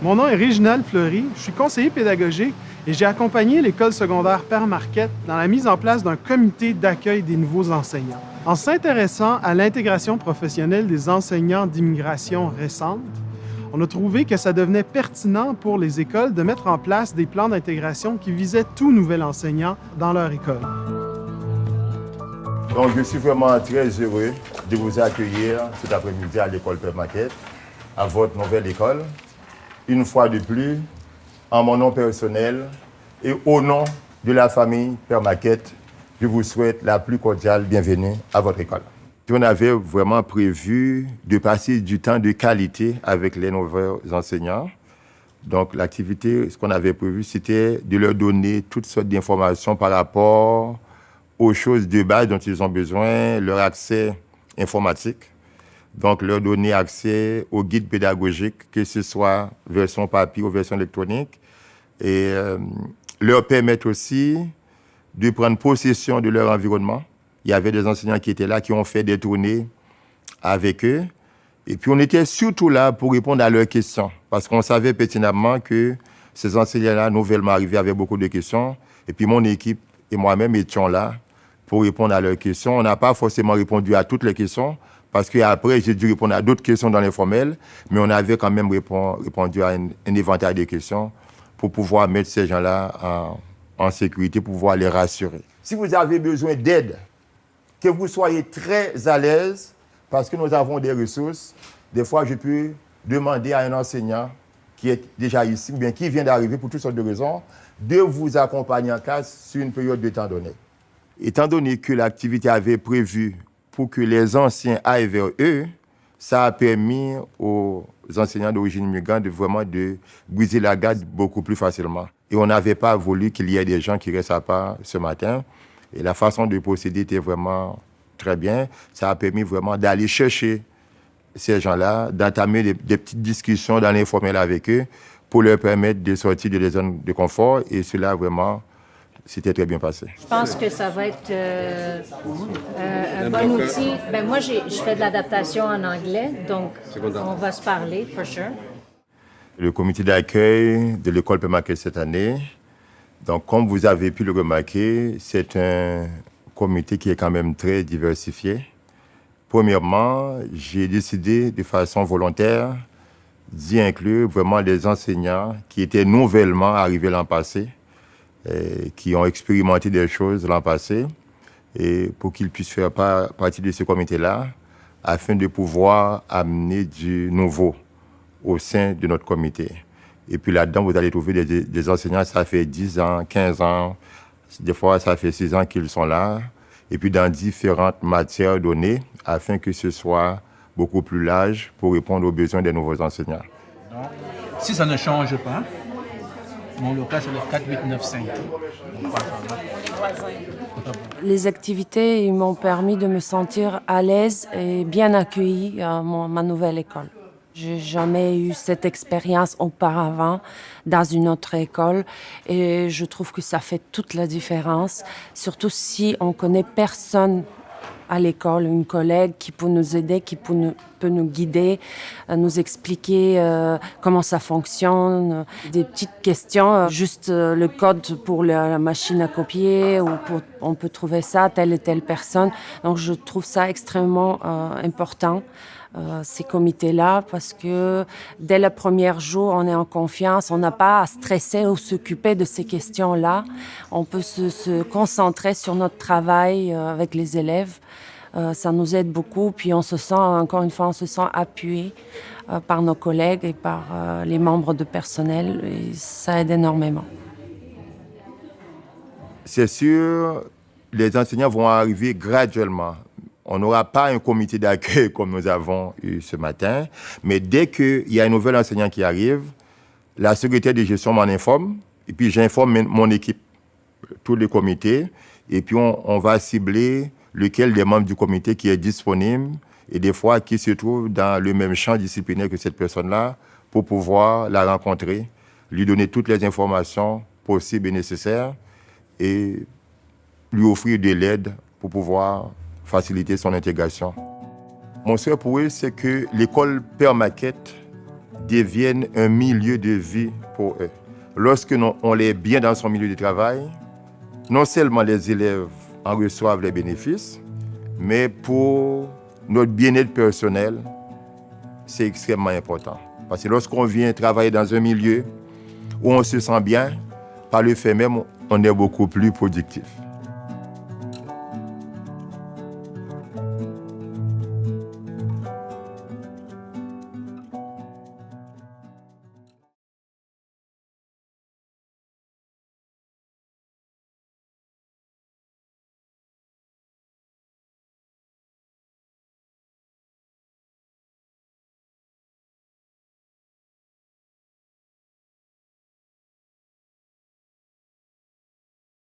Mon nom est Réginald Fleury, je suis conseiller pédagogique et j'ai accompagné l'école secondaire Père Marquette dans la mise en place d'un comité d'accueil des nouveaux enseignants. En s'intéressant à l'intégration professionnelle des enseignants d'immigration récente, on a trouvé que ça devenait pertinent pour les écoles de mettre en place des plans d'intégration qui visaient tout nouvel enseignant dans leur école. Donc, je suis vraiment très heureux de vous accueillir cet après-midi à l'école Père Marquette, à votre nouvelle école. Une fois de plus, en mon nom personnel et au nom de la famille Père Marquette, je vous souhaite la plus cordiale bienvenue à votre école. On avait vraiment prévu de passer du temps de qualité avec les nouveaux enseignants. Donc, l'activité, ce qu'on avait prévu, c'était de leur donner toutes sortes d'informations par rapport aux choses de base dont ils ont besoin, leur accès informatique. Donc, leur donner accès aux guides pédagogiques, que ce soit version papier ou version électronique, et leur permettre aussi de prendre possession de leur environnement. Il y avait des enseignants qui étaient là, qui ont fait des tournées avec eux. Et puis, on était surtout là pour répondre à leurs questions, parce qu'on savait pertinemment que ces enseignants-là, nouvellement arrivés, avaient beaucoup de questions. Et puis, mon équipe et moi-même étions là pour répondre à leurs questions. On n'a pas forcément répondu à toutes les questions, parce qu'après, j'ai dû répondre à d'autres questions dans l'informel, mais on avait quand même répondu à un éventail de questions pour pouvoir mettre ces gens-là en sécurité, pour pouvoir les rassurer. Si vous avez besoin d'aide, que vous soyez très à l'aise, parce que nous avons des ressources, des fois, je peux demander à un enseignant qui est déjà ici, ou bien qui vient d'arriver pour toutes sortes de raisons, de vous accompagner en classe sur une période de temps donnée. Étant donné que l'activité avait prévu pour que les anciens aillent vers eux, ça a permis aux enseignants d'origine migrante de briser la garde beaucoup plus facilement. Et on n'avait pas voulu qu'il y ait des gens qui restent à part ce matin. Et la façon de procéder était vraiment très bien. Ça a permis vraiment d'aller chercher ces gens-là, d'entamer des petites discussions dans l'informel avec eux pour leur permettre de sortir de des zones de confort. Et cela, vraiment, c'était très bien passé. Je pense que ça va être un bon outil. Ben moi, je fais de l'adaptation en anglais, donc on va se parler, for sure. Le comité d'accueil de l'école Père Marquette cette année, donc comme vous avez pu le remarquer, c'est un comité qui est quand même très diversifié. Premièrement, j'ai décidé de façon volontaire d'y inclure vraiment les enseignants qui étaient nouvellement arrivés l'an passé, qui ont expérimenté des choses l'an passé, et pour qu'ils puissent faire partie de ce comité-là, afin de pouvoir amener du nouveau au sein de notre comité. Et puis là-dedans, vous allez trouver des enseignants, ça fait 10 ans, 15 ans, des fois ça fait 6 ans qu'ils sont là, et puis dans différentes matières données, afin que ce soit beaucoup plus large pour répondre aux besoins des nouveaux enseignants. Si ça ne change pas, mon local, c'est le 4895. Les activités m'ont permis de me sentir à l'aise et bien accueillie à ma nouvelle école. J'ai jamais eu cette expérience auparavant dans une autre école et je trouve que ça fait toute la différence, surtout si on connaît personne à l'école, une collègue qui peut nous aider, qui peut nous guider, nous expliquer comment ça fonctionne, des petites questions, juste le code pour la machine à copier, ou on peut trouver ça, telle et telle personne. Donc je trouve ça extrêmement important, ces comités-là, parce que dès le premier jour, on est en confiance, on n'a pas à stresser ou s'occuper de ces questions-là. On peut se concentrer sur notre travail avec les élèves. Ça nous aide beaucoup, puis on se sent, encore une fois, on se sent appuyé par nos collègues et par les membres de personnel, et ça aide énormément. C'est sûr, les enseignants vont arriver graduellement. On n'aura pas un comité d'accueil comme nous avons eu ce matin, mais dès qu'il y a un nouvel enseignant qui arrive, la secrétaire de gestion m'en informe, et puis j'informe mon équipe, tous les comités, et puis on va cibler lequel des membres du comité qui est disponible et des fois qui se trouve dans le même champ disciplinaire que cette personne-là pour pouvoir la rencontrer, lui donner toutes les informations possibles et nécessaires et lui offrir de l'aide pour pouvoir faciliter son intégration. Mon souhait pour eux, c'est que l'école Père Marquette devienne un milieu de vie pour eux. Lorsque on est bien dans son milieu de travail, non seulement les élèves en reçoivent les bénéfices, mais pour notre bien-être personnel, c'est extrêmement important. Parce que lorsqu'on vient travailler dans un milieu où on se sent bien, par le fait même, on est beaucoup plus productif.